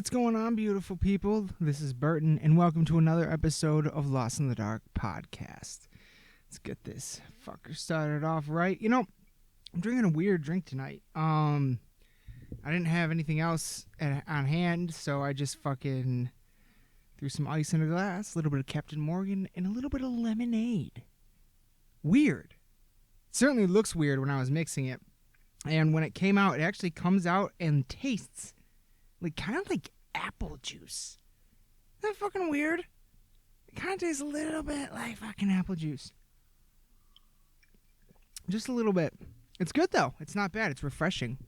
What's going on, beautiful people? This is Burton, and welcome to another episode of Lost in the Dark podcast. Let's get this fucker started off right. You know, I'm drinking a weird drink tonight. I didn't have anything else on hand, so I just fucking threw some ice in a glass, a little bit of Captain Morgan, and a little bit of lemonade. Weird. It certainly looks weird when I was mixing it. And when it came out, it actually comes out and tastes kind of like apple juice. Isn't that fucking weird? It kind of tastes a little bit like fucking apple juice. Just a little bit. It's good, though. It's not bad. It's refreshing.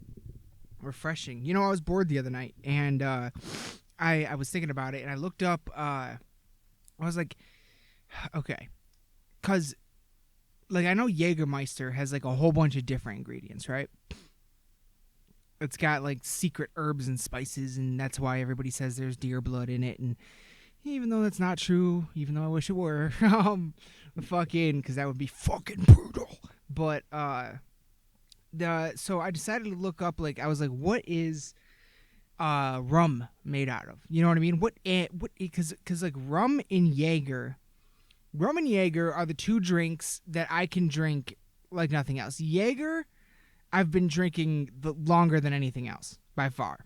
You know, I was bored the other night, and I was thinking about it, and I looked up, I was like, okay. Because, I know Jägermeister has, a whole bunch of different ingredients, right? It's got, secret herbs and spices, and that's why everybody says there's deer blood in it, and even though that's not true, even though I wish it were, because that would be fucking brutal. But, so I decided to look up, I was like, what is, rum made out of? You know what I mean? Because rum and Jaeger are the two drinks that I can drink like nothing else. Jaeger, I've been drinking longer than anything else, by far.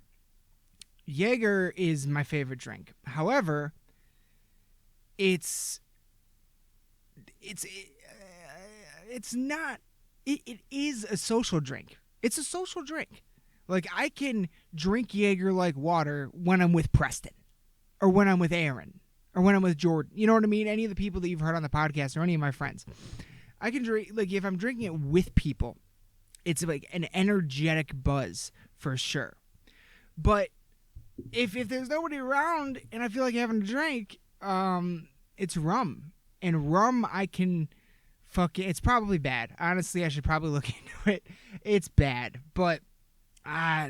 Jaeger is my favorite drink. However, it's not. It is a social drink. It's a social drink. I can drink Jaeger like water when I'm with Preston, or when I'm with Aaron, or when I'm with Jordan. You know what I mean? Any of the people that you've heard on the podcast, or any of my friends. I can drink, if I'm drinking it with people, it's an energetic buzz for sure. But if there's nobody around and I feel like having a drink, it's rum. And rum, I can it's probably bad. Honestly, I should probably look into it. It's bad. But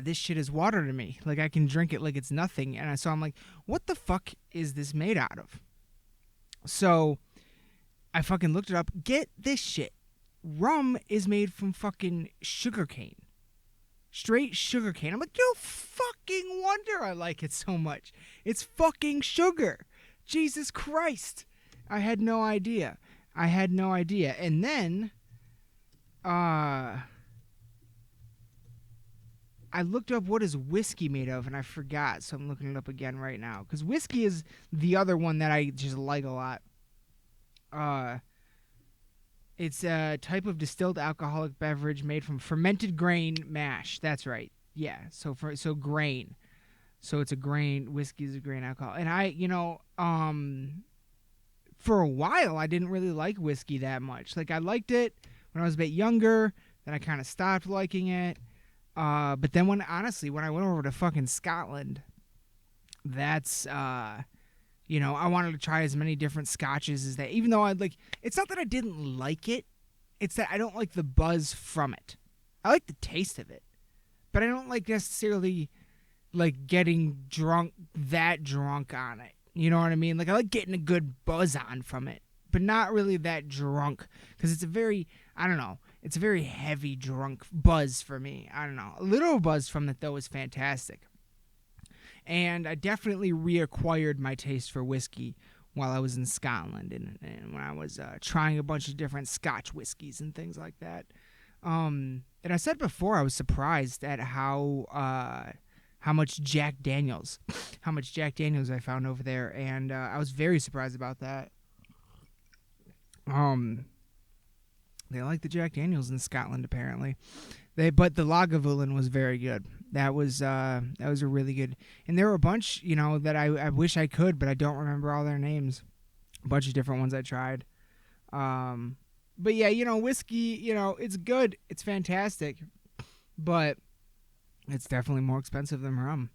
this shit is water to me. I can drink it like it's nothing. And so I'm like, what the fuck is this made out of? So I fucking looked it up. Get this shit. Rum is made from fucking sugarcane. Straight sugarcane. I'm like, no fucking wonder I like it so much. It's fucking sugar. Jesus Christ. I had no idea. And then, I looked up what is whiskey made of, and I forgot, so I'm looking it up again right now. Because whiskey is the other one that I just like a lot. It's a type of distilled alcoholic beverage made from fermented grain mash. That's right. Yeah. So grain. So it's a grain. Whiskey is a grain alcohol. And for a while I didn't really like whiskey that much. I liked it when I was a bit younger. Then I kind of stopped liking it. But then when I went over to fucking Scotland, that's I wanted to try as many different scotches as that. Even though it's not that I didn't like it. It's that I don't like the buzz from it. I like the taste of it. But I don't like necessarily getting drunk on it. You know what I mean? I like getting a good buzz on from it. But not really that drunk. Because it's a very heavy drunk buzz for me. I don't know. A little buzz from it, though, is fantastic. And I definitely reacquired my taste for whiskey while I was in Scotland and when I was trying a bunch of different Scotch whiskeys and things like that. And I said before I was surprised at how much Jack Daniels I found over there, and I was very surprised about that. They like the Jack Daniels in Scotland apparently. But the Lagavulin was very good. That was a really good. And there were a bunch, that I wish I could, but I don't remember all their names. A bunch of different ones I tried. But yeah, whiskey, it's good. It's fantastic. But it's definitely more expensive than rum.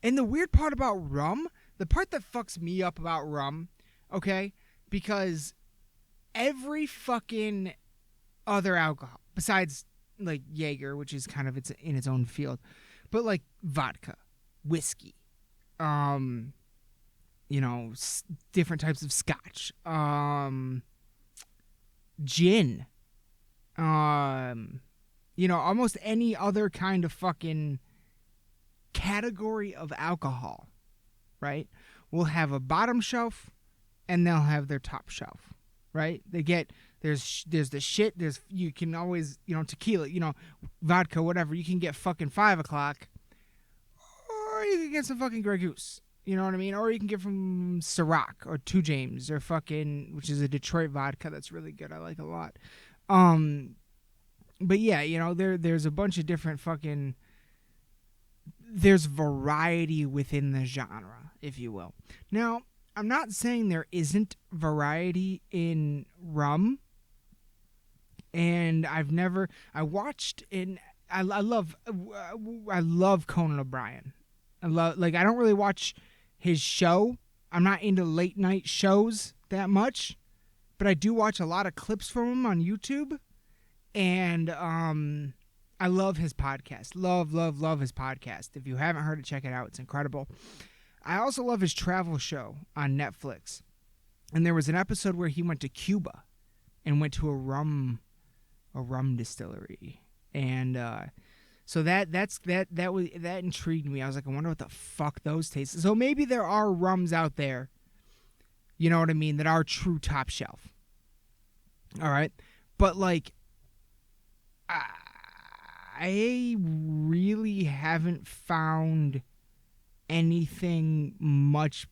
And the weird part about rum, the part that fucks me up about rum, okay, because every fucking other alcohol, besides Jaeger, which is kind of in its own field, but vodka, whiskey, different types of scotch, gin, almost any other kind of fucking category of alcohol right, will have a bottom shelf and they'll have their top shelf, right? They get there's the shit. There's you can always tequila, vodka, whatever. You can get fucking 5 o'clock, or you can get some fucking Grey Goose. You know what I mean? Or you can get from Ciroc or Two James or fucking, which is a Detroit vodka that's really good. I like a lot. But yeah, there's a bunch of different fucking. There's variety within the genre, if you will. Now, I'm not saying there isn't variety in rum. And I love Conan O'Brien. I don't really watch his show. I'm not into late night shows that much, but I do watch a lot of clips from him on YouTube. And I love his podcast. Love his podcast. If you haven't heard it, check it out. It's incredible. I also love his travel show on Netflix. And there was an episode where he went to Cuba and went to a rum distillery. And so that intrigued me. I was like, I wonder what the fuck those taste. So maybe there are rums out there, you know what I mean, that are true top shelf. All right? But like I really haven't found anything much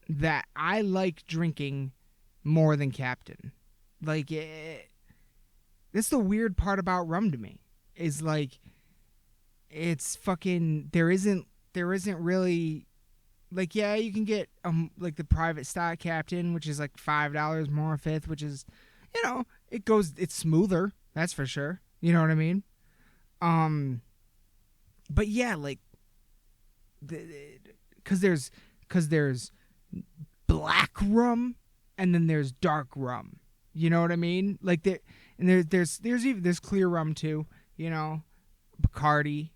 that I like drinking more than Captain. Like, that's the weird part about rum to me. Is like, it's fucking, there isn't really, like, yeah, you can get like the private stock Captain, which is like $5 more a fifth, which is, it's smoother, that's for sure. You know what I mean? But yeah, like, because there's black rum and then there's dark rum. You know what I mean? Like there's clear rum too. Bacardi.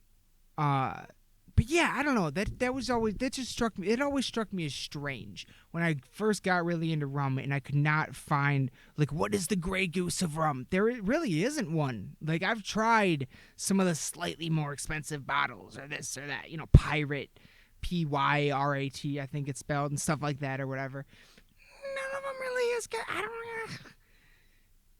But yeah, I don't know. That just struck me. It always struck me as strange when I first got really into rum, and I could not find, like, what is the Grey Goose of rum? There really isn't one. Like, I've tried some of the slightly more expensive bottles or this or that, Pirate, Pyrat, I think it's spelled, and stuff like that or whatever. None of them really is good. I don't know.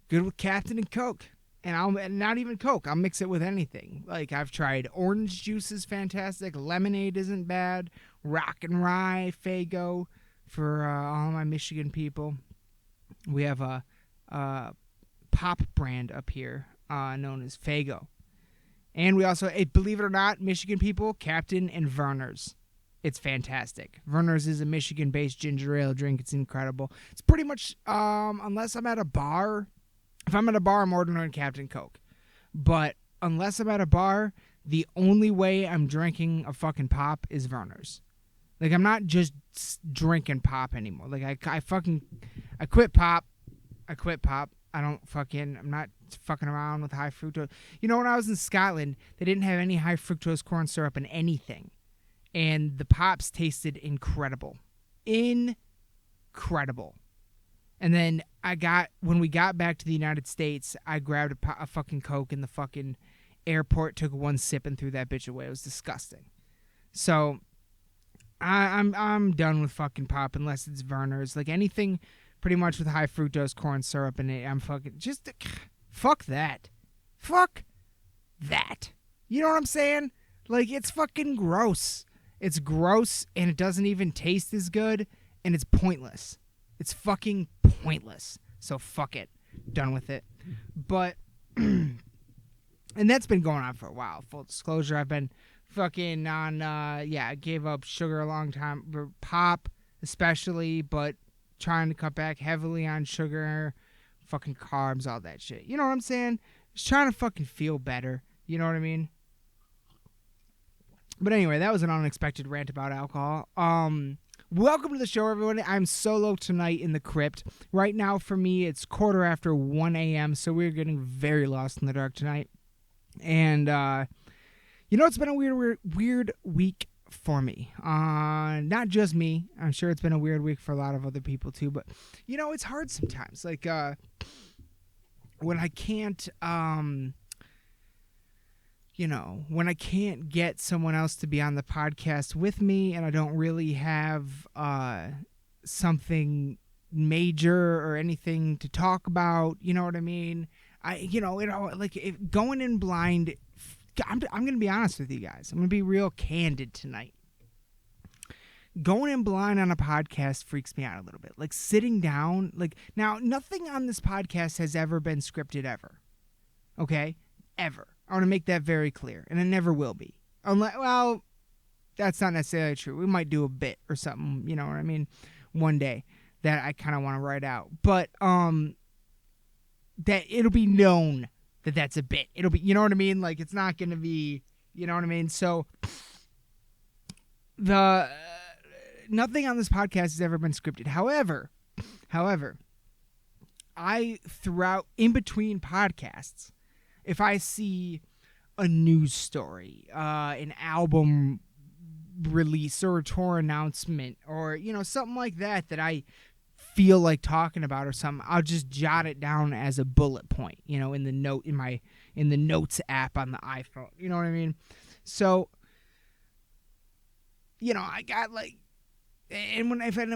Good with Captain and Coke. And not even Coke. I'll mix it with anything. Like, I've tried orange juice is fantastic. Lemonade isn't bad. Rock and Rye, Faygo for all my Michigan people. We have a pop brand up here known as Faygo. And we also, believe it or not, Michigan people, Captain and Werner's. It's fantastic. Werner's is a Michigan-based ginger ale drink. It's incredible. It's pretty much, unless I'm at a bar. If I'm at a bar, I'm ordering Captain Coke. But unless I'm at a bar, the only way I'm drinking a fucking pop is Werner's. Like, I'm not just drinking pop anymore. Like, I quit pop. I'm not fucking around with high fructose. When I was in Scotland, they didn't have any high fructose corn syrup in anything. And the pops tasted incredible. Incredible. And then when we got back to the United States, I grabbed a fucking Coke in the fucking airport, took one sip and threw that bitch away. It was disgusting. So I'm done with fucking pop unless it's Werner's. Like, anything pretty much with high fructose corn syrup in it, I'm fucking just fuck that. Fuck that. You know what I'm saying? Like, it's fucking gross. It's gross and it doesn't even taste as good and it's pointless. It's fucking pointless. So fuck it. Done with it. But, and that's been going on for a while. Full disclosure, I've been fucking on, I gave up sugar a long time. Pop, especially, but trying to cut back heavily on sugar, fucking carbs, all that shit. You know what I'm saying? Just trying to fucking feel better. You know what I mean? But anyway, that was an unexpected rant about alcohol. Welcome to the show, everyone. I'm solo tonight in the crypt. Right now, for me, it's 1:15 a.m., so we're getting very lost in the dark tonight. And, it's been a weird week for me. Not just me. I'm sure it's been a weird week for a lot of other people, too. But, it's hard sometimes. Like, when I can't, when I can't get someone else to be on the podcast with me and I don't really have something major or anything to talk about, you know what I mean? Going in blind, I'm going to be honest with you guys. I'm going to be real candid tonight. Going in blind on a podcast freaks me out a little bit. Like sitting down, now nothing on this podcast has ever been scripted ever. Okay? Ever. I want to make that very clear. And it never will be. That's not necessarily true. We might do a bit or something, you know what I mean, one day that I kind of want to write out. But that it'll be known that that's a bit. It'll be, you know what I mean? Like it's not going to be, you know what I mean? So nothing on this podcast has ever been scripted. However, throughout in between podcasts, if I see a news story, an album release or a tour announcement or, something like that I feel like talking about or something, I'll just jot it down as a bullet point, in the notes app on the iPhone. You know what I mean? So, I got and when I've had,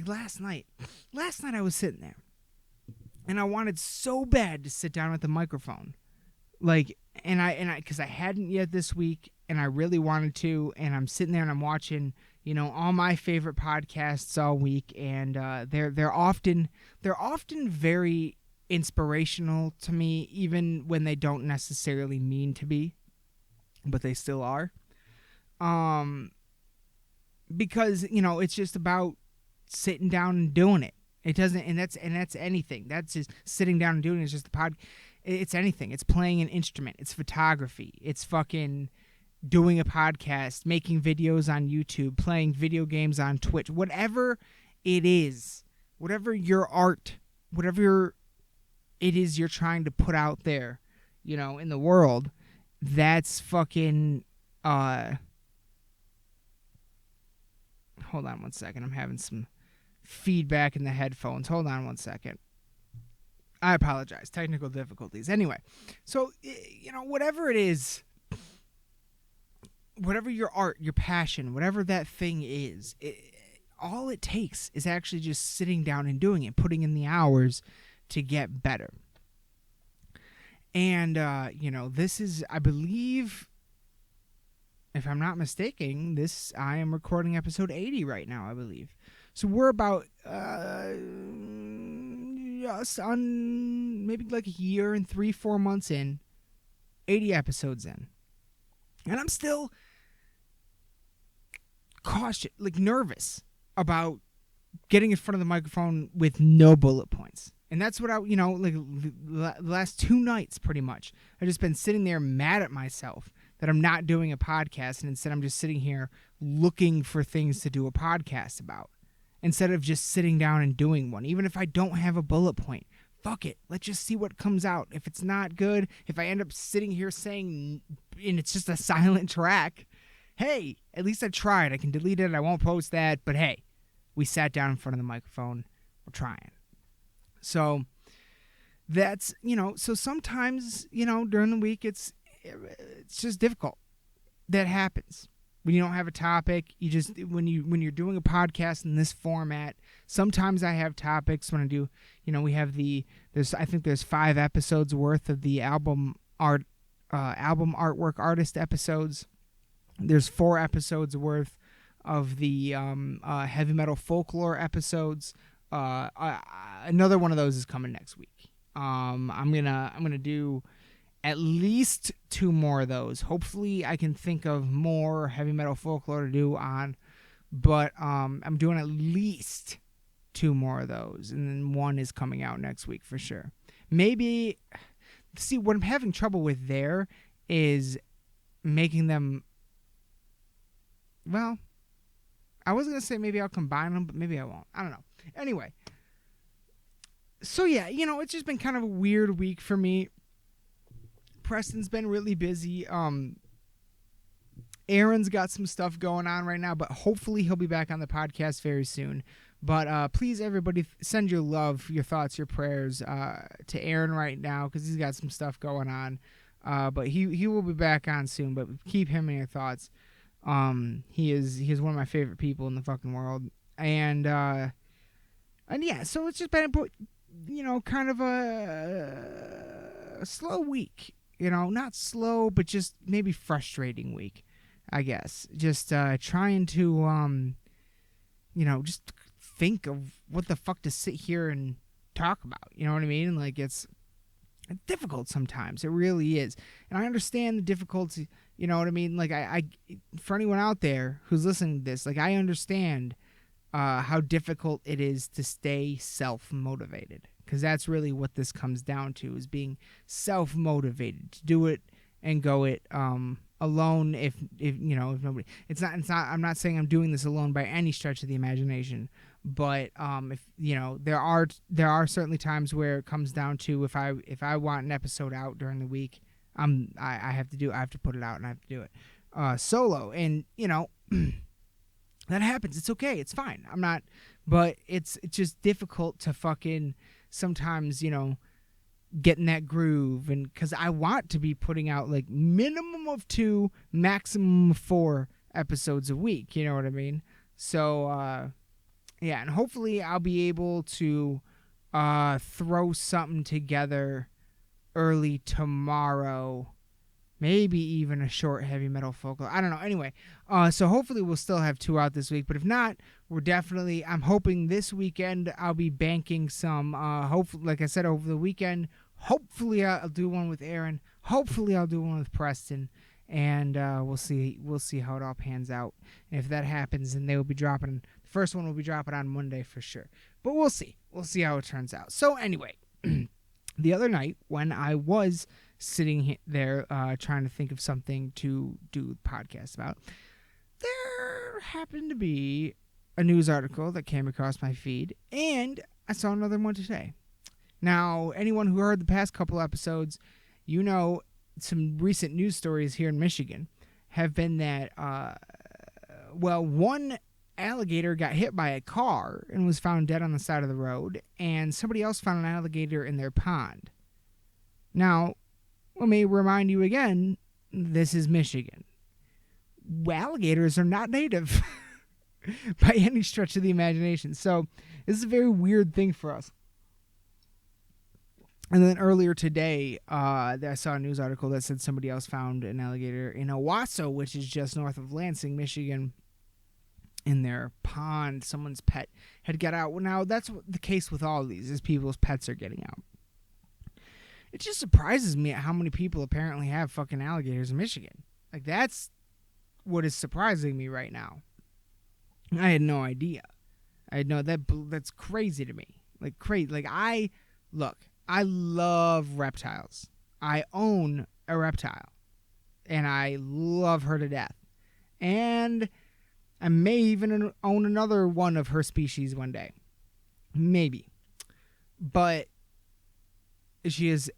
last night I was sitting there and I wanted so bad to sit down at the microphone. Because I hadn't yet this week, and I really wanted to, and I'm sitting there and I'm watching, all my favorite podcasts all week, and they're often very inspirational to me, even when they don't necessarily mean to be, but they still are. Because it's just about sitting down and doing it. It doesn't, and that's anything. That's just sitting down and doing it. It's just the pod. It's anything. It's playing an instrument. It's photography. It's fucking doing a podcast, making videos on YouTube, playing video games on Twitch. Whatever it is, whatever your art, whatever it is you're trying to put out there, in the world, that's fucking. Hold on one second. I'm having some feedback in the headphones. Hold on one second. I apologize. Technical difficulties. Anyway, so, whatever it is, whatever your art, your passion, whatever that thing is, all it takes is actually just sitting down and doing it, putting in the hours to get better. And, this is, I believe, if I'm not mistaken, I am recording episode 80 right now, I believe. So we're about just on maybe a year and 3-4 months in, 80 episodes in. And I'm still cautious, nervous about getting in front of the microphone with no bullet points. And that's what the last 2 nights pretty much, I've just been sitting there mad at myself that I'm not doing a podcast, and instead I'm just sitting here looking for things to do a podcast about. Instead of just sitting down and doing one. Even if I don't have a bullet point, fuck it. Let's just see what comes out. If it's not good, if I end up sitting here saying, and it's just a silent track, hey, at least I tried. I can delete it. I won't post that. But hey, we sat down in front of the microphone. We're trying. So that's, so sometimes, during the week, it's just difficult. That happens. When you don't have a topic, you just when you're doing a podcast in this format, sometimes I have topics when I do, we have I think there's 5 episodes worth of the album artwork artist episodes. There's 4 episodes worth of the heavy metal folklore episodes. Another one of those is coming next week. I'm gonna do at least 2 more of those. Hopefully I can think of more heavy metal folklore to do on, but I'm doing at least 2 more of those, and then 1 is coming out next week for sure. Maybe, see, what I'm having trouble with there is making them, well, I was going to say maybe I'll combine them, but maybe I won't. I don't know. Anyway, so yeah, it's just been kind of a weird week for me. Preston's been really busy. Aaron's got some stuff going on right now, but hopefully he'll be back on the podcast very soon. But please, everybody, send your love, your thoughts, your prayers to Aaron right now, because he's got some stuff going on. But he will be back on soon. But keep him in your thoughts. He is one of my favorite people in the fucking world. And yeah, so it's just been kind of a slow week. Not slow, but just maybe frustrating week, I guess. Just trying to just think of what the fuck to sit here and talk about. You know what I mean? Like it's difficult sometimes. It really is. And I understand the difficulty, you know what I mean? Like I for anyone out there who's listening to this, like I understand how difficult it is to stay self-motivated, because that's really what this comes down to, is being self-motivated to do it and go it alone. If nobody, it's not I'm not saying I'm doing this alone by any stretch of the imagination, but if there are certainly times where it comes down to, if I want an episode out during the week, I have to put it out, and I have to do it solo, and that happens. It's okay. It's fine. I'm not, but it's just difficult to fucking sometimes, get in that groove. And because I want to be putting out like minimum of 2, maximum of 4 episodes a week. You know what I mean? So, yeah. And hopefully I'll be able to throw something together early tomorrow. Maybe even a short heavy metal folk. I don't know. Anyway, so hopefully we'll still have 2 out this week. But if not, I'm hoping this weekend I'll be banking some. Hopefully, like I said, over the weekend, hopefully I'll do one with Aaron. Hopefully I'll do one with Preston. And we'll see how it all pans out. And if that happens, then they will be dropping. The first one will be dropping on Monday for sure. But we'll see. We'll see how it turns out. So anyway, the other night when I was sitting there trying to think of something to do the podcast about, there happened to be a news article that came across my feed, and I saw another one today. Now, anyone who heard the past couple episodes, some recent news stories here in Michigan have been that, one alligator got hit by a car and was found dead on the side of the road, and somebody else found an alligator in their pond. Now, let me remind you again, this is Michigan. Alligators are not native by any stretch of the imagination. So this is a very weird thing for us. And then earlier today, I saw a news article that said somebody else found an alligator in Owasso, which is just north of Lansing, Michigan, in their pond. Someone's pet had got out. Well, now, that's the case with all of these, is people's pets are getting out. It just surprises me at how many people apparently have fucking alligators in Michigan. Like, that's what is surprising me right now. I had no idea. That's crazy to me. Like, crazy. Like, I love reptiles. I own a reptile. And I love her to death. And I may even own another one of her species one day. Maybe. But she is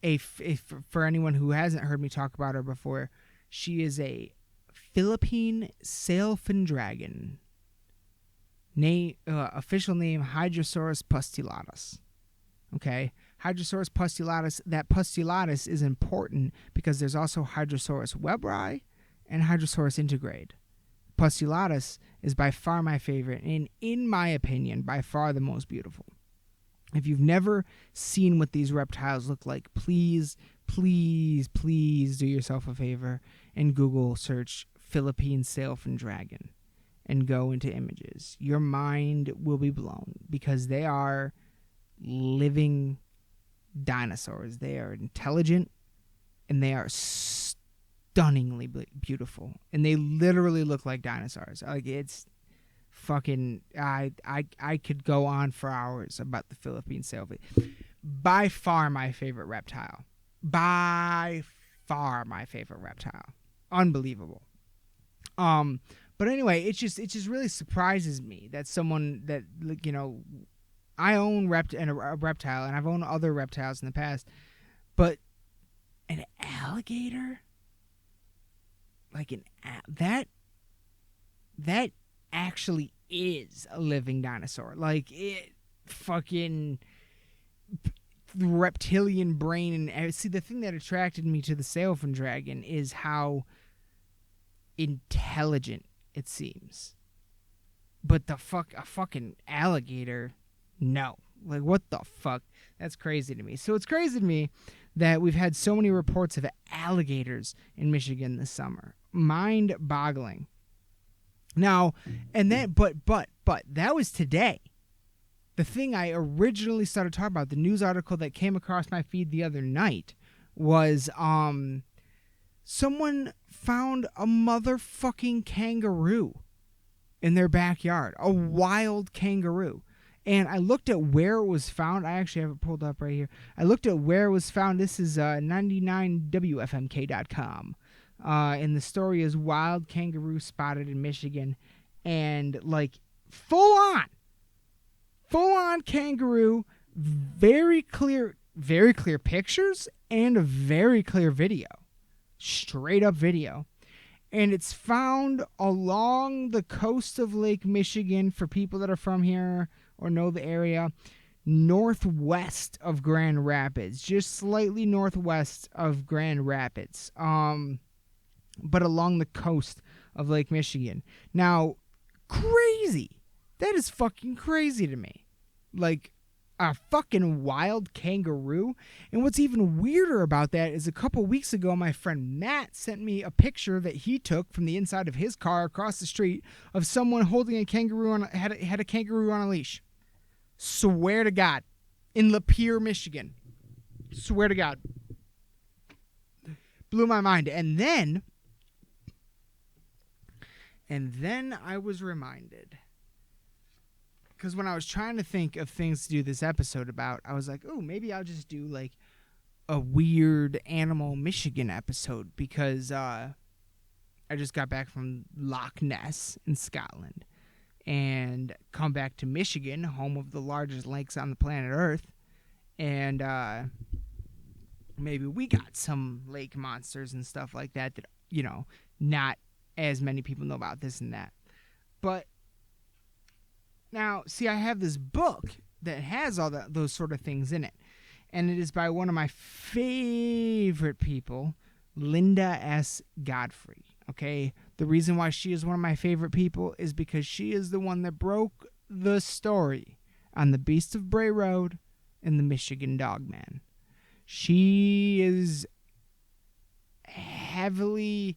for anyone who hasn't heard me talk about her before, she is a Philippine sailfin dragon. Official name, Hydrosaurus pustullatus. Okay? Hydrosaurus pustullatus. That pustullatus is important because there's also Hydrosaurus webri and Hydrosaurus integrade. Pustullatus is by far my favorite, and in my opinion, by far the most beautiful. If you've never seen what these reptiles look like, please, please, please do yourself a favor and Google search Philippine sailfin dragon and go into images. Your mind will be blown because they are living dinosaurs. They are intelligent and they are stunningly beautiful. And they literally look like dinosaurs. Like, it's fucking, I could go on for hours about the Philippine sailfin. By far my favorite reptile. Unbelievable. But anyway, it just really surprises me that someone that, like, I own a reptile, and I've owned other reptiles in the past, but an alligator, like that actually is a living dinosaur. Like, it fucking, reptilian brain. And see, the thing that attracted me to the sailfin dragon is how intelligent it seems. But a fucking alligator, no. Like, what the fuck? That's crazy to me. So it's crazy to me that we've had so many reports of alligators in Michigan this summer. Mind-boggling. Now, and then, but that was today. The thing I originally started talking about, the news article that came across my feed the other night, was someone found a motherfucking kangaroo in their backyard, a wild kangaroo. And I looked at where it was found. I actually have it pulled up right here. I looked at where it was found. This is 99wfmk.com. And the story is wild kangaroo spotted in Michigan. And, like, full on kangaroo, very clear pictures and a very clear video. Straight up video. And it's found along the coast of Lake Michigan, for people that are from here or know the area, northwest of Grand Rapids, just slightly northwest of Grand Rapids, but along the coast of Lake Michigan. Now, crazy. That is fucking crazy to me. Like, a fucking wild kangaroo. And what's even weirder about that is a couple weeks ago, my friend Matt sent me a picture that he took from the inside of his car across the street of someone holding a kangaroo had a kangaroo on a leash. Swear to God. In Lapeer, Michigan. Swear to God. Blew my mind. And then I was reminded, because when I was trying to think of things to do this episode about, I was like, oh, maybe I'll just do like a weird animal Michigan episode, because I just got back from Loch Ness in Scotland and come back to Michigan, home of the largest lakes on the planet Earth. And maybe we got some lake monsters and stuff like that that, you know, not as many people know about, this and that. But now, see, I have this book that has all those sort of things in it. And it is by one of my favorite people, Linda S. Godfrey. Okay? The reason why she is one of my favorite people is because she is the one that broke the story on the Beast of Bray Road and the Michigan Dogman. She is heavily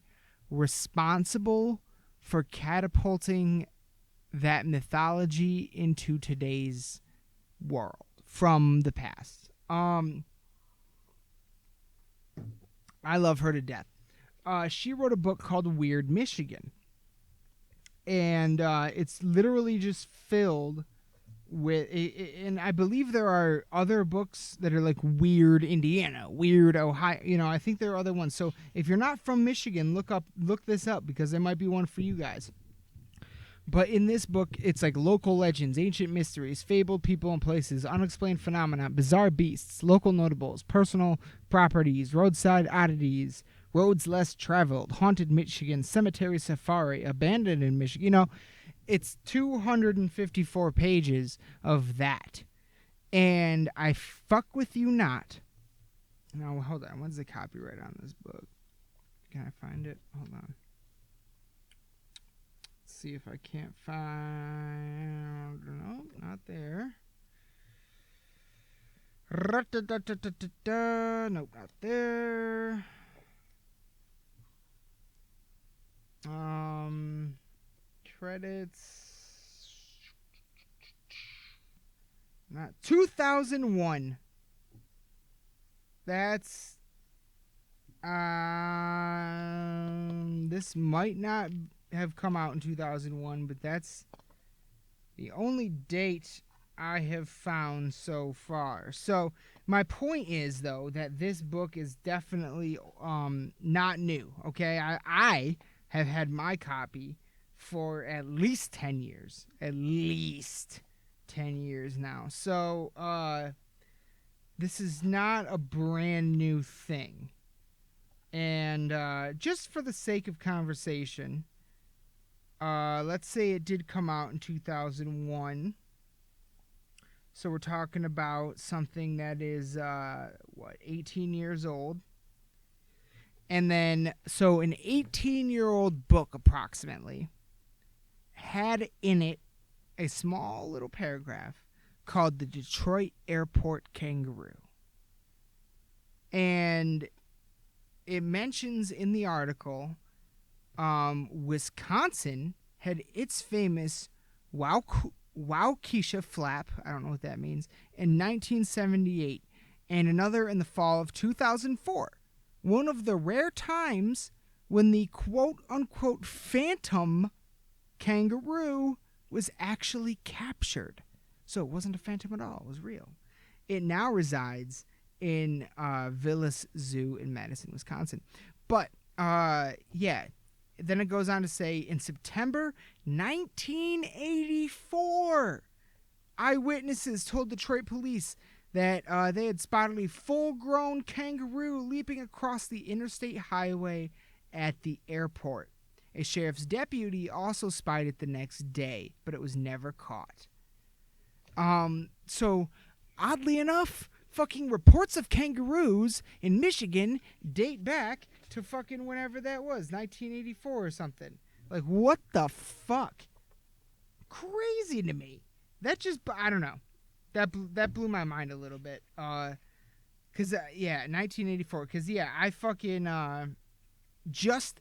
responsible for catapulting that mythology into today's world from the past. I love her to death. She wrote a book called Weird Michigan. And it's literally just filled with, and I believe there are other books that are like Weird Indiana, Weird Ohio. You know, I think there are other ones. So if you're not from Michigan, look this up, because there might be one for you guys. But in this book, it's like local legends, ancient mysteries, fabled people and places, unexplained phenomena, bizarre beasts, local notables, personal properties, roadside oddities, roads less traveled, haunted Michigan, cemetery safari, abandoned in Michigan. You know, it's 254 pages of that. And I fuck with you not. Now, hold on. When's the copyright on this book? Can I find it? Hold on. See if I can't find. No, not there. Nope, not there. Credits. Not 2001. That's this might not have come out in 2001, but that's the only date I have found so far. So my point is, though, that this book is definitely not new. Okay, I have had my copy for at least 10 years. At least 10 years now. So this is not a brand new thing. And just for the sake of conversation, let's say it did come out in 2001. So we're talking about something that is 18 years old. And then so an 18-year-old book approximately had in it a small little paragraph called The Detroit Airport Kangaroo. And it mentions in the article Wisconsin had its famous Waukesha flap, I don't know what that means, in 1978, and another in the fall of 2004. One of the rare times when the quote-unquote phantom kangaroo was actually captured. So it wasn't a phantom at all. It was real. It now resides in Villas Zoo in Madison, Wisconsin. But, yeah. Then it goes on to say, in September 1984, eyewitnesses told Detroit police that they had spotted a full-grown kangaroo leaping across the interstate highway at the airport. A sheriff's deputy also spied it the next day, but it was never caught. So, oddly enough, fucking reports of kangaroos in Michigan date back to fucking whenever that was, 1984 or something. Like, what the fuck? Crazy to me. That just, I don't know. That blew my mind a little bit. 'Cause, 1984. 'Cause, I fucking, had just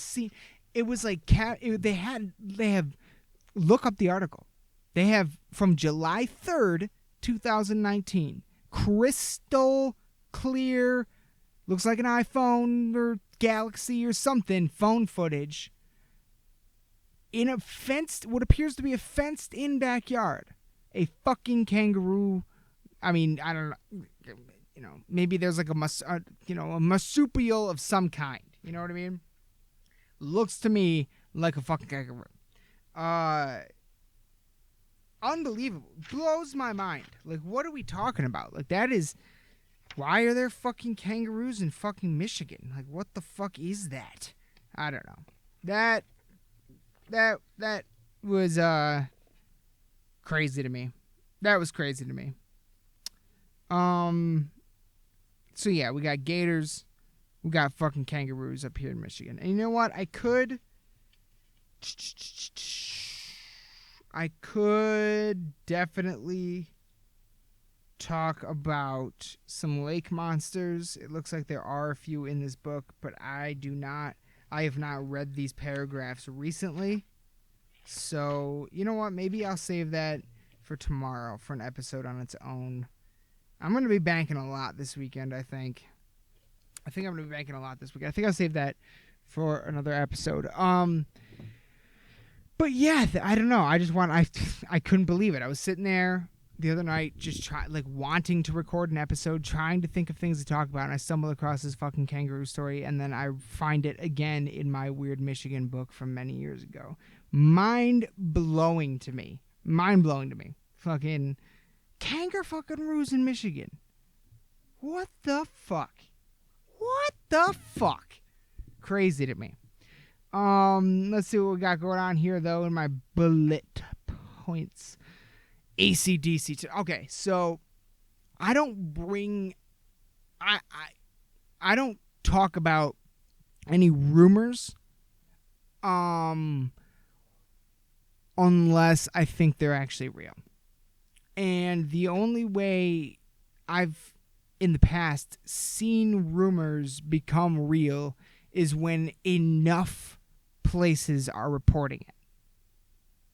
seen, it was like, they have, look up the article. They have, from July 3rd, 2019, crystal clear, looks like an iPhone or Galaxy or something, phone footage in a what appears to be a fenced-in backyard. A fucking kangaroo. I mean, I don't know. Maybe there's like a marsupial of some kind. You know what I mean? Looks to me like a fucking kangaroo. Unbelievable. Blows my mind. Like, what are we talking about? Like, that is... Why are there fucking kangaroos in fucking Michigan? Like, what the fuck is that? I don't know. That was crazy to me. That was crazy to me. So yeah, we got gators. We got fucking kangaroos up here in Michigan. And you know what? I could definitely talk about some lake monsters. It looks like there are a few in this book, but I have not read these paragraphs recently. So, you know what? Maybe I'll save that for tomorrow for an episode on its own. I'm going to be banking a lot this weekend, I think. I'm going to be banking a lot this weekend. I think I'll save that for another episode. But yeah, I don't know. I couldn't believe it. I was sitting there the other night just wanting to record an episode, trying to think of things to talk about, and I stumbled across this fucking kangaroo story, and then I find it again in my Weird Michigan book from many years ago. Mind-blowing to me. Fucking kangaroos in Michigan. What the fuck? Crazy to me. Let's see what we got going on here, though, in my bullet points. AC/DC. Okay, so I don't talk about any rumors unless I think they're actually real. And the only way I've in the past seen rumors become real is when enough places are reporting it.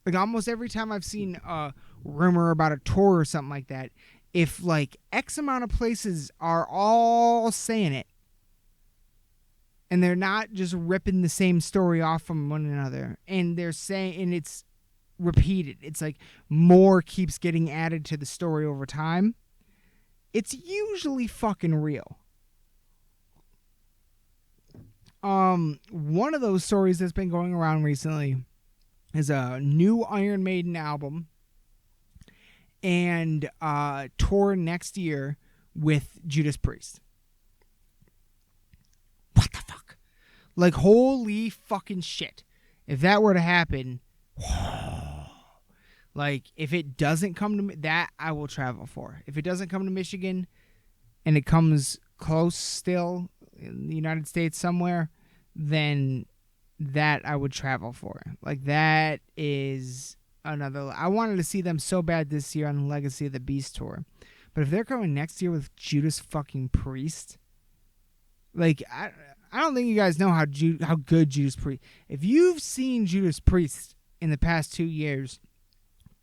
Like, almost every time I've seen a rumor about a tour or something like that, if like X amount of places are all saying it, and they're not just ripping the same story off from one another, and they're saying, and it's repeated, it's like more keeps getting added to the story over time, it's usually fucking real. One of those stories that's been going around recently is a new Iron Maiden album and tour next year with Judas Priest. What the fuck? Like, holy fucking shit. If that were to happen, Like, if it doesn't come to that, I will travel for. If it doesn't come to Michigan and it comes close still in the United States somewhere, then that I would travel for. Like, that is another. I wanted to see them so bad this year on the Legacy of the Beast tour. But if they're coming next year with Judas fucking Priest, like, I don't think you guys know how good Judas Priest. If you've seen Judas Priest in the past 2 years,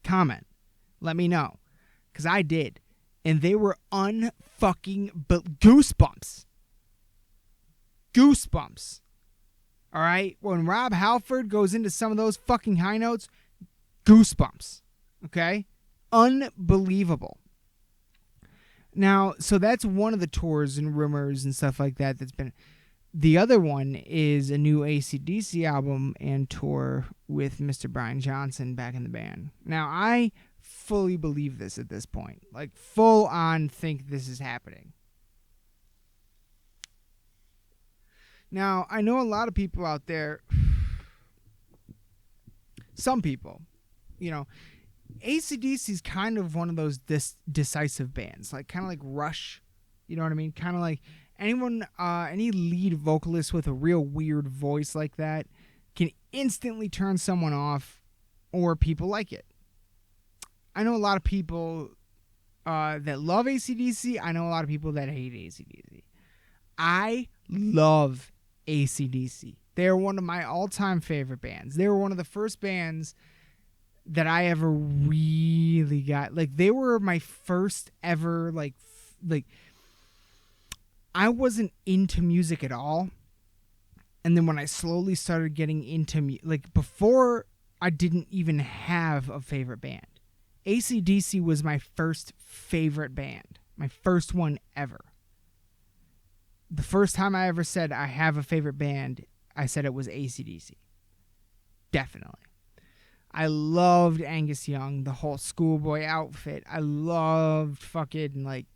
comment. Let me know. Because I did. And they were unfucking goosebumps. Goosebumps. All right? When Rob Halford goes into some of those fucking high notes, goosebumps. Okay? Unbelievable. Now, so that's one of the tours and rumors and stuff like that that's been. The other one is a new AC/DC album and tour with Mr. Brian Johnson back in the band. Now, I fully believe this at this point. Like, full on think this is happening. Now, I know a lot of people out there, some people, you know, AC/DC is kind of one of those decisive bands, like kind of like Rush, you know what I mean? Kind of like any lead vocalist with a real weird voice like that can instantly turn someone off, or people like it. I know a lot of people that love AC/DC. I know a lot of people that hate AC/DC. I love AC/DC. They're one of my all-time favorite bands. They were one of the first bands that I ever really got. Like, they were my first ever, like I wasn't into music at all. And then when I slowly started getting into like, before I didn't even have a favorite band. AC/DC was my first favorite band. My first one ever. The first time I ever said I have a favorite band, I said it was AC/DC. Definitely. I loved Angus Young, the whole schoolboy outfit. I loved fucking, like,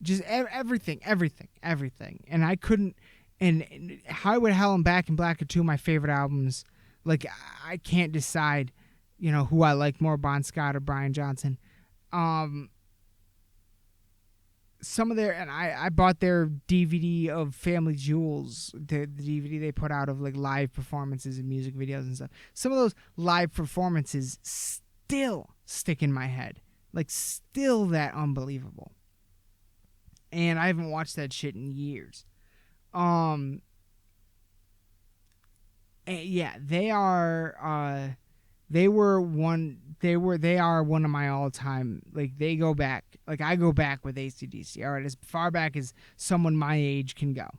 just everything. And I couldn't, and Highway to Hell and Back in Black are two of my favorite albums. Like, I can't decide, you know, who I like more, Bon Scott or Brian Johnson. Some of their, and I bought their DVD of Family Jewels, the DVD they put out of, like, live performances and music videos and stuff. Some of those live performances still stick in my head. Like, still that unbelievable. And I haven't watched that shit in years. Yeah, they are one of my all-time, like, they go back, like, I go back with AC/DC, all right, as far back as someone my age can go.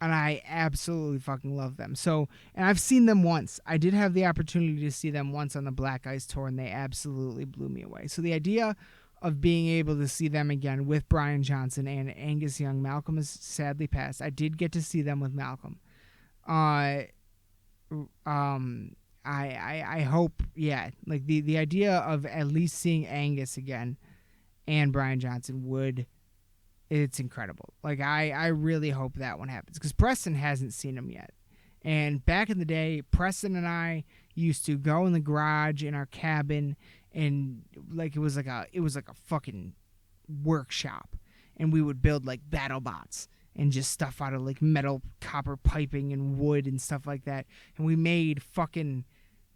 And I absolutely fucking love them. So, and I've seen them once. I did have the opportunity to see them once on the Black Ice tour, and they absolutely blew me away. So the idea of being able to see them again with Brian Johnson and Angus Young, Malcolm has sadly passed. I did get to see them with Malcolm. I hope, yeah, like, the idea of at least seeing Angus again and Brian Johnson it's incredible. Like, I really hope that one happens, because Preston hasn't seen him yet. And back in the day, Preston and I used to go in the garage in our cabin, and, like, it was like a fucking workshop, and we would build, like, battle bots and just stuff out of, like, metal copper piping and wood and stuff like that. And we made fucking,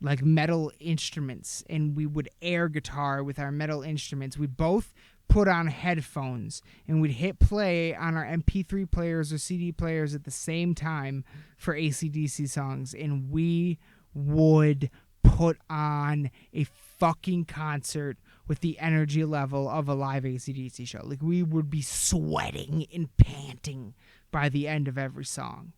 like, metal instruments, and we would air guitar with our metal instruments. We'd both put on headphones, and we'd hit play on our MP3 players or CD players at the same time for AC/DC songs, and we would put on a fucking concert with the energy level of a live AC/DC show. Like, we would be sweating and panting by the end of every song.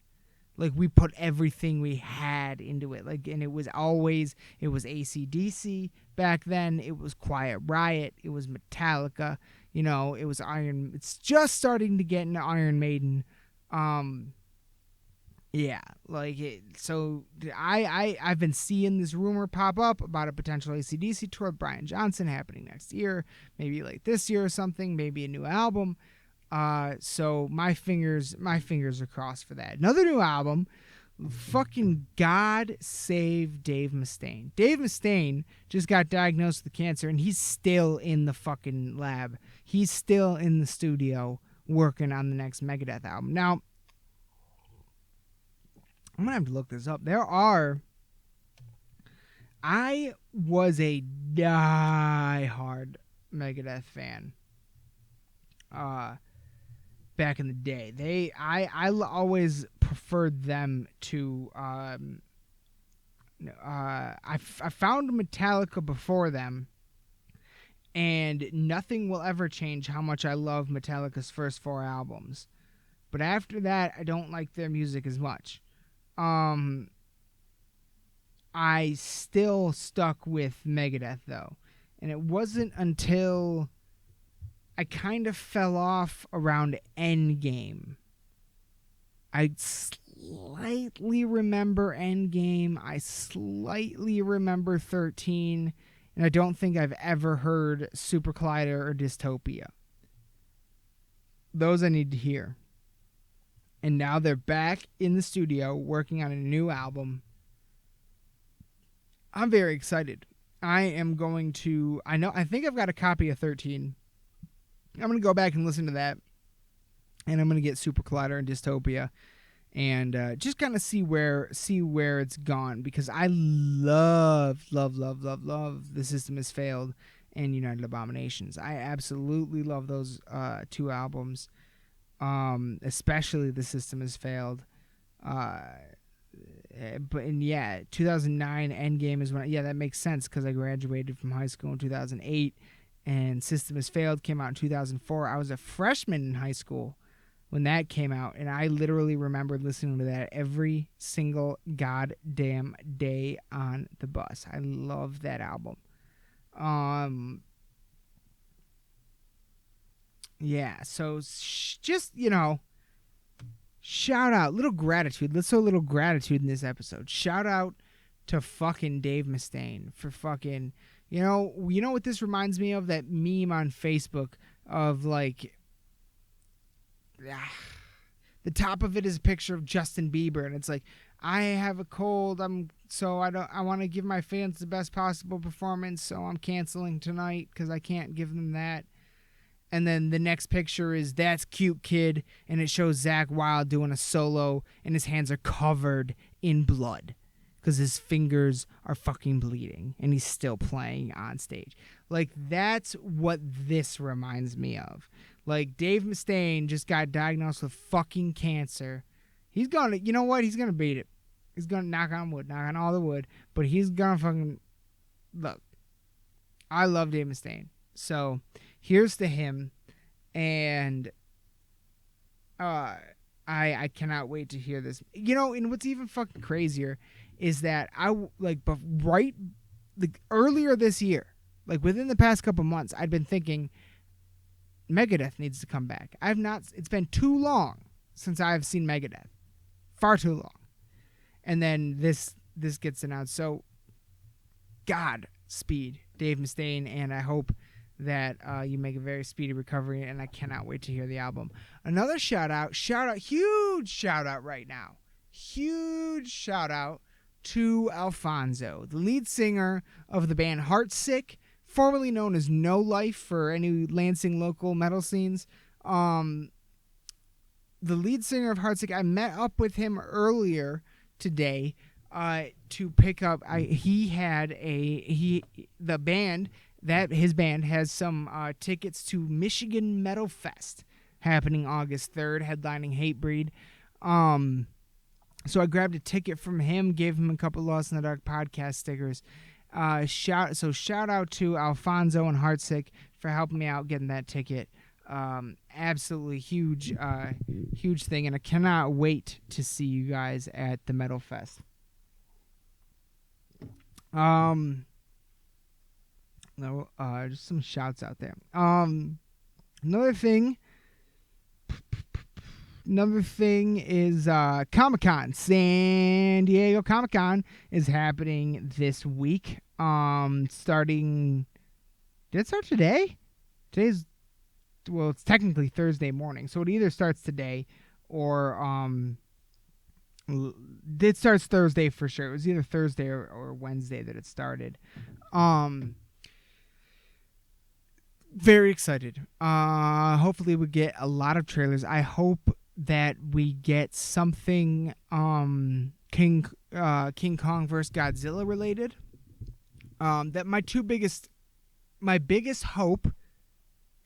Like, we put everything we had into it. Like, and it was AC/DC back then. It was Quiet Riot. It was Metallica. You know, it was Iron. It's just starting to get into Iron Maiden. Yeah, like, so I've been seeing this rumor pop up about a potential AC/DC tour with Brian Johnson happening next year, maybe like this year or something, maybe a new album. So my fingers are crossed for that. Another new album, Fucking God save Dave Mustaine. Dave Mustaine just got diagnosed with cancer, and he's still in the fucking lab. He's still in the studio working on the next Megadeth album. Now, I'm going to have to look this up. I was a die-hard Megadeth fan back in the day. I always preferred them to I found Metallica before them, and nothing will ever change how much I love Metallica's first 4 albums. But after that, I don't like their music as much. I still stuck with Megadeth, though. And it wasn't until I kind of fell off around Endgame. I slightly remember Endgame. I slightly remember 13. And I don't think I've ever heard Super Collider or Dystopia. Those I need to hear. And now they're back in the studio working on a new album. I'm very excited. I think I've got a copy of 13. I'm going to go back and listen to that. And I'm going to get Super Collider and Dystopia. And just kind of see where it's gone. Because I love The System Has Failed and United Abominations. I absolutely love those 2 albums. Especially The System Has Failed. But 2009 Endgame is when that makes sense because I graduated from high school in 2008, and System Has Failed came out in 2004. I was a freshman in high school when that came out, and I literally remember listening to that every single goddamn day on the bus. I love that album. So just shout out, little gratitude. Let's show a little gratitude in this episode. Shout out to fucking Dave Mustaine for fucking, you know what this reminds me of? That meme on Facebook of like, the top of it is a picture of Justin Bieber, and it's like, I have a cold. I want to give my fans the best possible performance, so I'm canceling tonight because I can't give them that. And then the next picture is That's Cute Kid, and it shows Zakk Wylde doing a solo, and his hands are covered in blood because his fingers are fucking bleeding, and he's still playing on stage. Like, that's what this reminds me of. Like, Dave Mustaine just got diagnosed with fucking cancer. He's gonna, you know what? He's gonna beat it. He's gonna knock on wood, knock on all the wood, but he's gonna fucking, look, I love Dave Mustaine. So here's to him, and I cannot wait to hear this. And what's even fucking crazier is that earlier this year, like within the past couple months, I'd been thinking Megadeth needs to come back. It's been too long since I've seen Megadeth. Far too long. And then this gets announced. So Godspeed, Dave Mustaine, and I hope that you make a very speedy recovery, and I cannot wait to hear the album. Another huge shout out right now. Huge shout out to Alfonso, the lead singer of the band Heartsick, formerly known as No Life for any Lansing local metal scenes. The lead singer of Heartsick, I met up with him earlier today to pick up. His band has some tickets to Michigan Metal Fest happening August 3rd, headlining Hatebreed. So I grabbed a ticket from him, gave him a couple Lost in the Dark podcast stickers. Shout out to Alfonso and Heartsick for helping me out getting that ticket. Absolutely huge thing, and I cannot wait to see you guys at the Metal Fest. Just some shouts out there. Another thing is Comic-Con. San Diego Comic-Con is happening this week. Starting... Did it start today? It's technically Thursday morning, so it either starts today or It starts Thursday for sure. It was either Thursday or Wednesday that it started. Um, Very excited. Hopefully we get a lot of trailers. I hope that we get something King Kong vs Godzilla related. That my biggest hope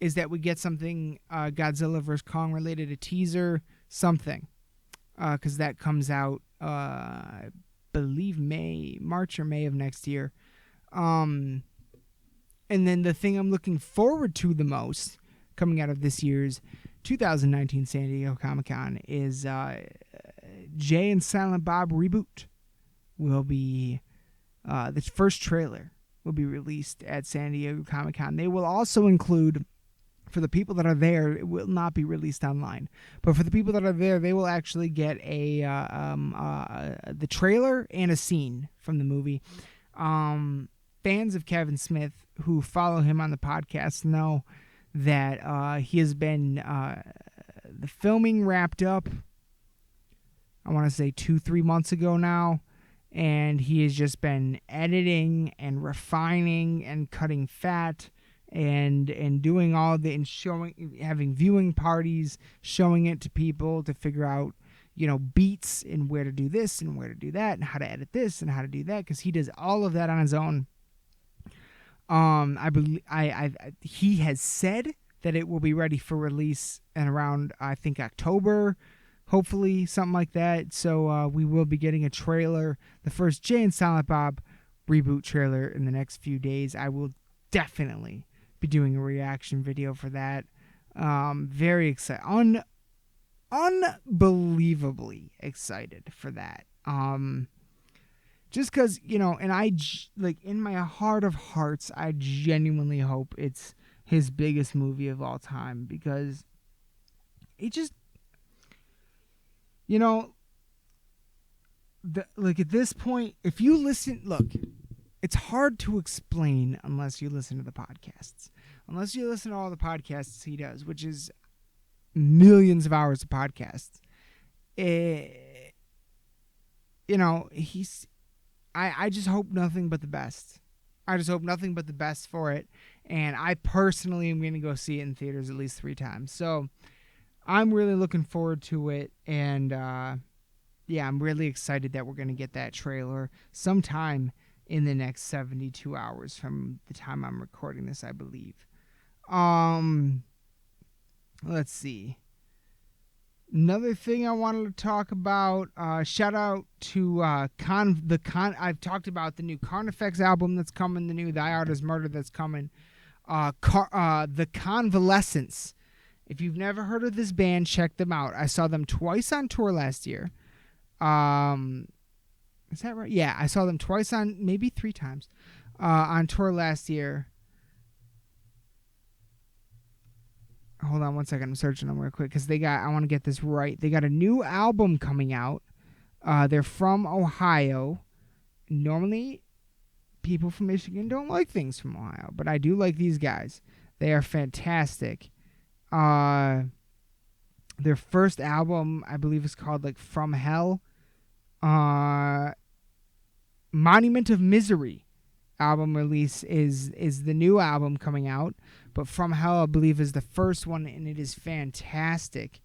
is that we get something Godzilla vs Kong related, a teaser, something, because that comes out I believe March or May of next year. And then the thing I'm looking forward to the most coming out of this year's 2019 San Diego Comic-Con is Jay and Silent Bob Reboot will be the first trailer will be released at San Diego Comic-Con. They will also include, for the people that are there, it will not be released online, but for the people that are there, they will actually get the trailer and a scene from the movie. Fans of Kevin Smith who follow him on the podcast know that he has been the filming wrapped up, I want to say 2-3 months ago now, and he has just been editing and refining and cutting fat and doing all the and showing, having viewing parties, showing it to people to figure out, beats and where to do this and where to do that and how to edit this and how to do that, because he does all of that on his own. I believe he has said that it will be ready for release in around, I think, October, hopefully something like that. So we will be getting a trailer, the first Jay and Silent Bob Reboot trailer, in the next few days. I will definitely be doing a reaction video for that. Very excited, unbelievably excited for that. Just because, and in my heart of hearts, I genuinely hope it's his biggest movie of all time, because it just, at this point, if you listen, look, it's hard to explain unless you listen to the podcasts. Unless you listen to all the podcasts he does, which is millions of hours of podcasts. I just hope nothing but the best. I just hope nothing but the best for it. And I personally am going to go see it in theaters at least 3 times. So I'm really looking forward to it. And I'm really excited that we're going to get that trailer sometime in the next 72 hours from the time I'm recording this, I believe. Let's see. Another thing I wanted to talk about, shout out to I've talked about the new Carnifex album that's coming, the new Thy Art Is Murder that's coming, the Convalescence. If you've never heard of this band, check them out. I saw them twice on tour last year. Is that right? Yeah, I saw them twice maybe 3 times, on tour last year. Hold on one second. I'm searching them real quick because I want to get this right. They got a new album coming out. They're from Ohio. Normally, people from Michigan don't like things from Ohio, but I do like these guys. They are fantastic. Their first album, I believe, is called From Hell. Monument of Misery album release is the new album coming out. But From Hell, I believe, is the first one, and it is fantastic.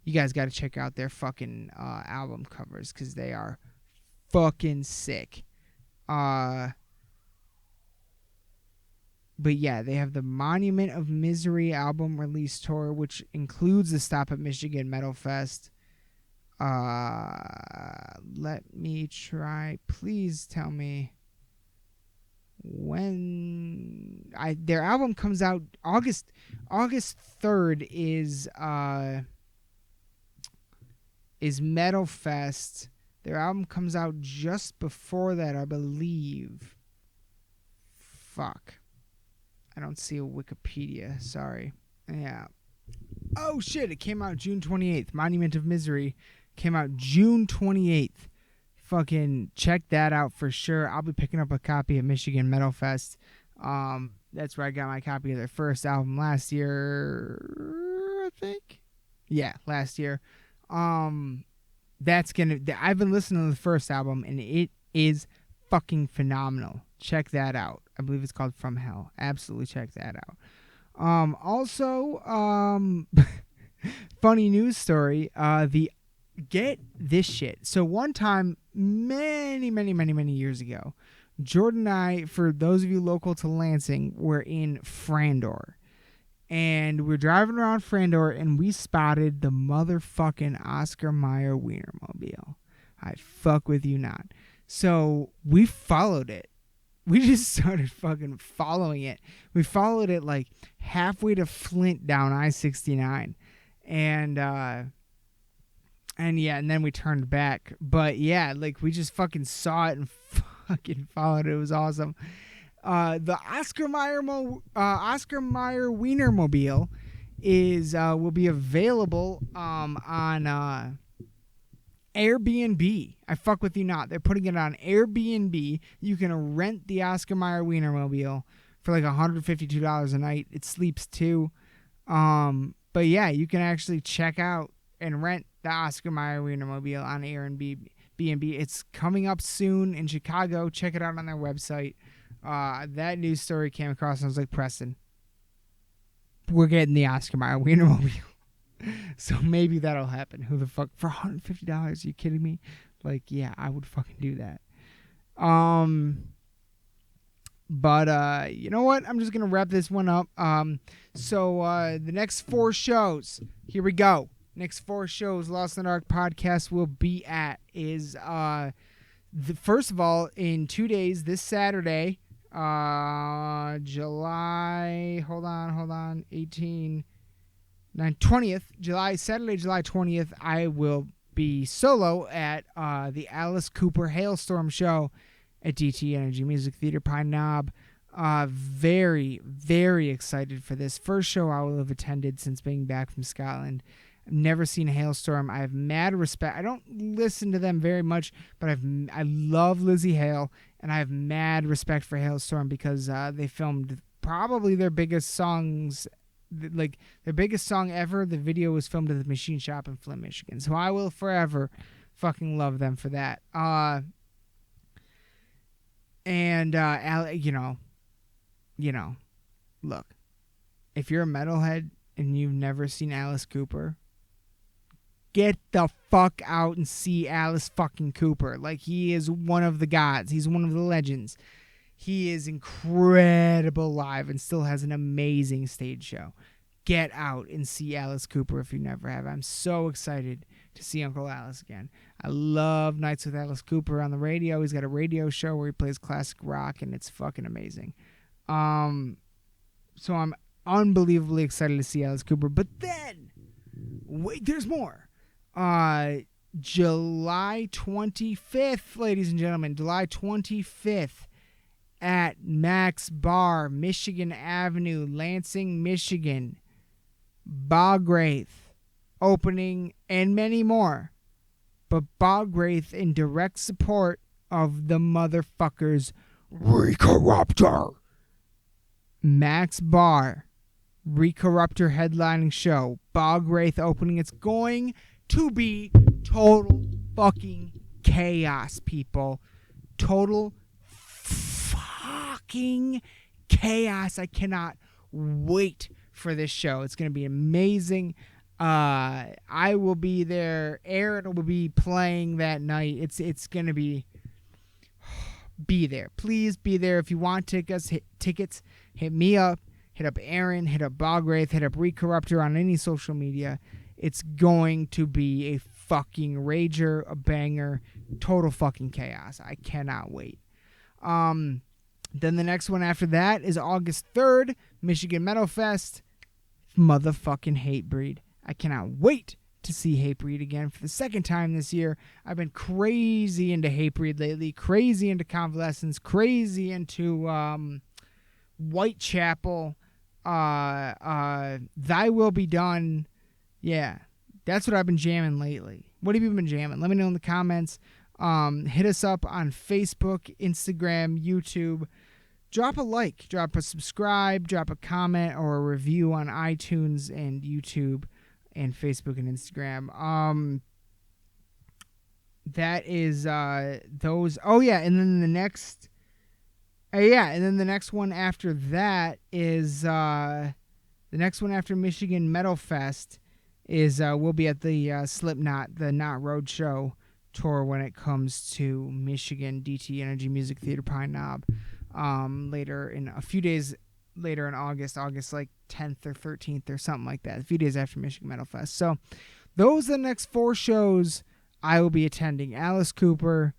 You guys got to check out their fucking album covers because they are fucking sick. But yeah, they have the Monument of Misery album release tour, which includes the Stop at Michigan Metal Fest. Let me try. Please tell me when their album comes out. August 3rd is Metal Fest. Their album comes out just before that, I believe. Fuck. I don't see a Wikipedia. Sorry. Yeah. Oh shit, it came out June 28th. Monument of Misery came out June 28th. Fucking check that out for sure. I'll be picking up a copy at Michigan Metal Fest. That's where I got my copy of their first album last year, I think. Yeah, last year. I've been listening to the first album, and it is fucking phenomenal. Check that out. I believe it's called From Hell. Absolutely check that out. Also, funny news story. Get this shit. So one time, many years ago, Jordan and I, for those of you local to Lansing, were in Frandor. And we're driving around Frandor, and we spotted the motherfucking Oscar Mayer Wienermobile. I fuck with you not. So we followed it. We just started fucking following it. We followed it like halfway to Flint down I-69. And yeah, and then we turned back. But yeah, like we just fucking saw it and fucking followed it. It was awesome. The Oscar Mayer Wienermobile will be available on Airbnb. I fuck with you not. They're putting it on Airbnb. You can rent the Oscar Mayer Wienermobile for like $152 a night. It sleeps too. But yeah, you can actually check out and rent the Oscar Mayer Wienermobile on Airbnb. It's coming up soon in Chicago. Check it out on their website. That news story came across, and I was like, Preston, we're getting the Oscar Mayer Wienermobile. So maybe that'll happen. Who the fuck? For $150? Are you kidding me? Like, yeah, I would fucking do that. But you know what? I'm just going to wrap this one up. So the next 4 shows, here we go. Next 4 shows Lost in the Dark podcast will be at is, first of all, in 2 days, this Saturday, Saturday, July 20th, I will be solo at the Alice Cooper Hailstorm show at DT Energy Music Theater, Pine Knob. Very, very excited for this. First show I will have attended since being back from Scotland. I've never seen a Hailstorm. I have mad respect. I don't listen to them very much, but I love Lizzie Hale, and I have mad respect for Hailstorm because they filmed probably their biggest songs, like their biggest song ever. The video was filmed at the Machine Shop in Flint, Michigan. So I will forever fucking love them for that. Look, if you're a metalhead and you've never seen Alice Cooper, get the fuck out and see Alice fucking Cooper. Like, he is one of the gods. He's one of the legends. He is incredible live and still has an amazing stage show. Get out and see Alice Cooper if you never have. I'm so excited to see Uncle Alice again. I love Nights with Alice Cooper on the radio. He's got a radio show where he plays classic rock, and it's fucking amazing. So I'm unbelievably excited to see Alice Cooper. But then, wait, there's more. July 25th, ladies and gentlemen, July 25th at Max Bar, Michigan Avenue, Lansing, Michigan. Bogwraith opening and many more. But Bogwraith in direct support of the motherfuckers Recorruptor. Max Bar, Recorruptor headlining show. Bogwraith opening. It's going to be total fucking chaos, people. Total fucking chaos. I cannot wait for this show. It's going to be amazing. I will be there. Aaron will be playing that night. It's going to be there. Please be there. If you want tickets, hit me up. Hit up Aaron. Hit up Bogwraith. Hit up Recorruptor on any social media. It's going to be a fucking rager, a banger, total fucking chaos. I cannot wait. Then the next one after that is August 3rd, Michigan Metal Fest. Motherfucking Hatebreed. I cannot wait to see Hatebreed again for the second time this year. I've been crazy into Hatebreed lately, crazy into Convalescence, crazy into Whitechapel, Thy Will Be Done. Yeah, that's what I've been jamming lately. What have you been jamming? Let me know in the comments. Hit us up on Facebook, Instagram, YouTube. Drop a like, drop a subscribe, drop a comment or a review on iTunes and YouTube and Facebook and Instagram. that is those. Oh yeah, and then the next. And then the next one after that is the next one after Michigan Metal Fest is we'll be at the Slipknot, the Not Road Show tour when it comes to Michigan DT Energy Music Theater Pine Knob. Later in a few days later in August like 10th or 13th or something like that. A few days after Michigan Metal Fest. So those are the next 4 shows I will be attending: Alice Cooper,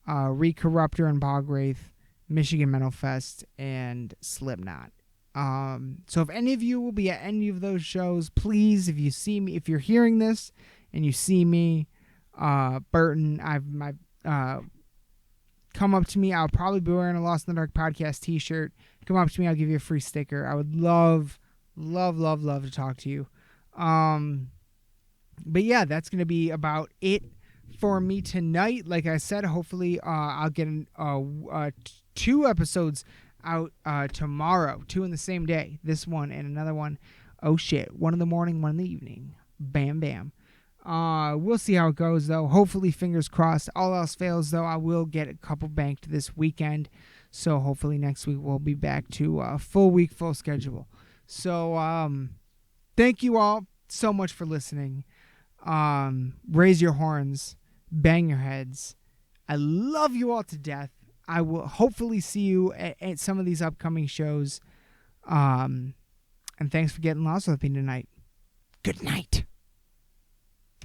Recorruptor and Bogwraith, Michigan Metal Fest, and Slipknot. So if any of you will be at any of those shows, please, if you see me, if you're hearing this and you see me, Burton, come up to me. I'll probably be wearing a Lost in the Dark podcast t-shirt. Come up to me. I'll give you a free sticker. I would love to talk to you. But yeah, that's going to be about it for me tonight. Like I said, hopefully I'll get 2 episodes out tomorrow, 2 in the same day. This one and another one. Oh shit, 1 in the morning, 1 in the evening. Bam bam. We'll see how it goes though. Hopefully, fingers crossed. All else fails though, I will get a couple banked this weekend. So hopefully next week we'll be back to full week, full schedule. So thank you all so much for listening. Raise your horns, bang your heads. I love you all to death. I will hopefully see you at some of these upcoming shows. And thanks for getting lost with me tonight. Good night.